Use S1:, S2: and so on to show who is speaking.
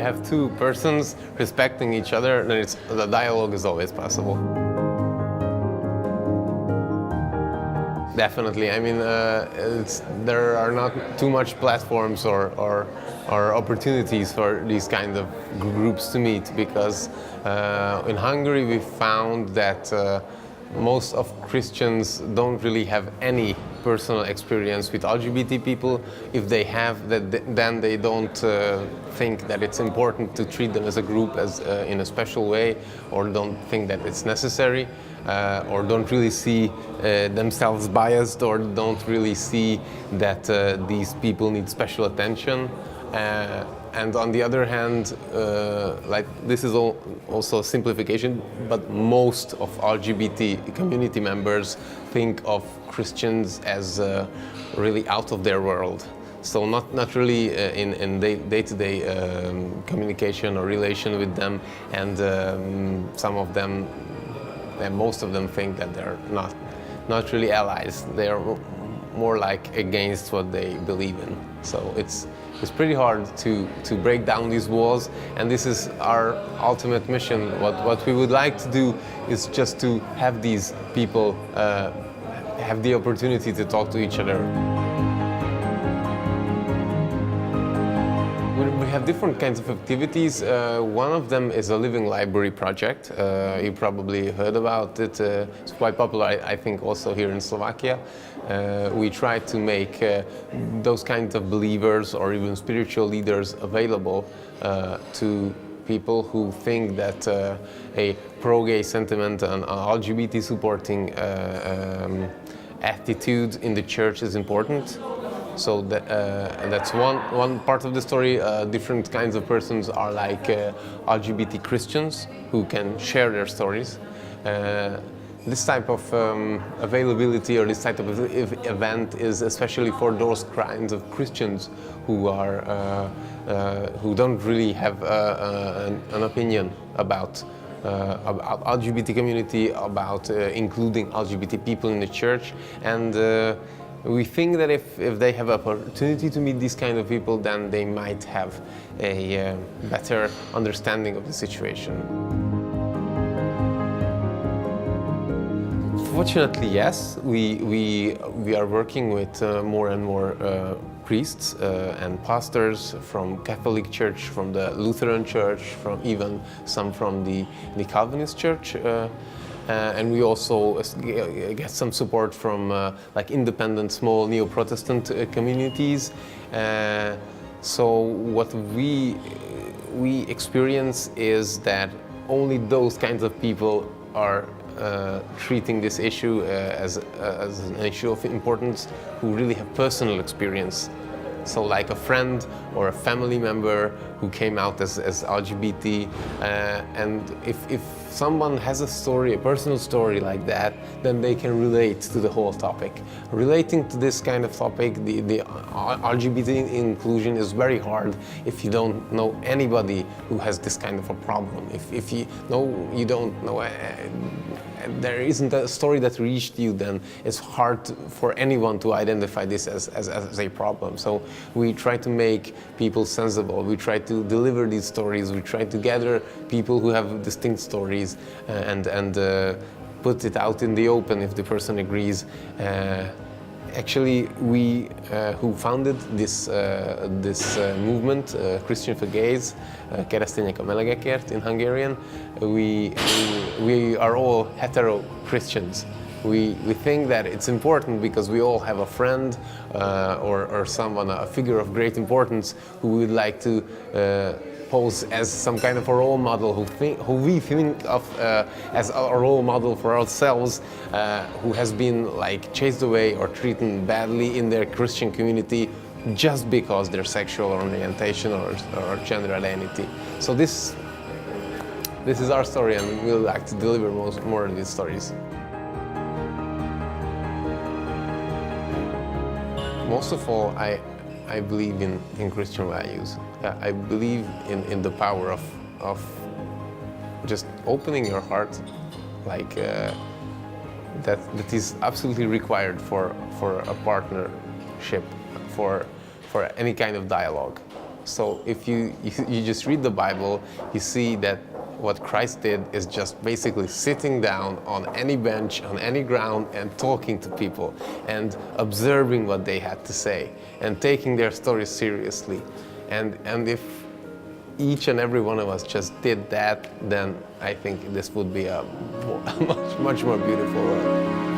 S1: you have two persons respecting each other, then the dialogue is always possible. Definitely. I mean, there are not too much platforms or opportunities for these kind of groups to meet, because in Hungary we found that most of Christians don't really have any personal experience with LGBT people. If they have, then they don't think that it's important to treat them as a group in a special way, or don't think that it's necessary, or don't really see themselves biased, or don't really see that these people need special attention. And on the other hand, like this is also a simplification, but most of LGBT community members think of Christians as really out of their world. So not really in day-to-day communication or relation with them, and some of them, and most of them think that they're not really allies. They are more like against what they believe in. So it's pretty hard to break down these walls, and this is our ultimate mission. What we would like to do is just to have these people have the opportunity to talk to each other. We have different kinds of activities. One of them is a living library project. You probably heard about it. It's quite popular, I think, also here in Slovakia. We try to make those kinds of believers or even spiritual leaders available to people who think that a pro-gay sentiment and LGBT supporting attitude in the church is important. So that's one part of the story. Different kinds of persons are like LGBT Christians who can share their stories. This type of availability or this type of event is especially for those kinds of Christians who don't really have an opinion about LGBT community, about including LGBT people in the church, and we think that if they have opportunity to meet these kind of people, then they might have a better understanding of the situation. Fortunately, yes. We are working with more and more priests and pastors from Catholic Church, from the Lutheran Church, from even some from the Calvinist Church. And we also get some support from like independent small neo-Protestant communities. So what we experience is that only those kinds of people are treating this issue as an issue of importance, who really have personal experience. So like a friend or a family member who came out as LGBT, and if someone has a story, a personal story like that, then they can relate to the whole topic. Relating to this kind of topic, the LGBT inclusion is very hard if you don't know anybody who has this kind of a problem. If you don't know, there isn't a story that reached you, then it's hard for anyone to identify this as a problem. So we try to make people sensible. We try to deliver these stories. We try to gather people who have distinct stories and put it out in the open if the person agrees. Actually, we who founded this movement, Christian for Gays, Keresztények a melegekért in Hungarian, we are all hetero Christians. We think that it's important because we all have a friend or someone, a figure of great importance, who we would like to pose as some kind of a role model, who we think of as a role model for ourselves, who has been like chased away or treated badly in their Christian community just because their sexual orientation or gender identity. So this is our story, and we would like to deliver more of these stories. Most of all, I believe in Christian values. I believe in the power of just opening your heart, like that is absolutely required for a partnership, for any kind of dialogue. So if you just read the Bible, you see that what Christ did is just basically sitting down on any bench, on any ground, and talking to people, and observing what they had to say, and taking their stories seriously. And if each and every one of us just did that, then I think this would be a much more beautiful world.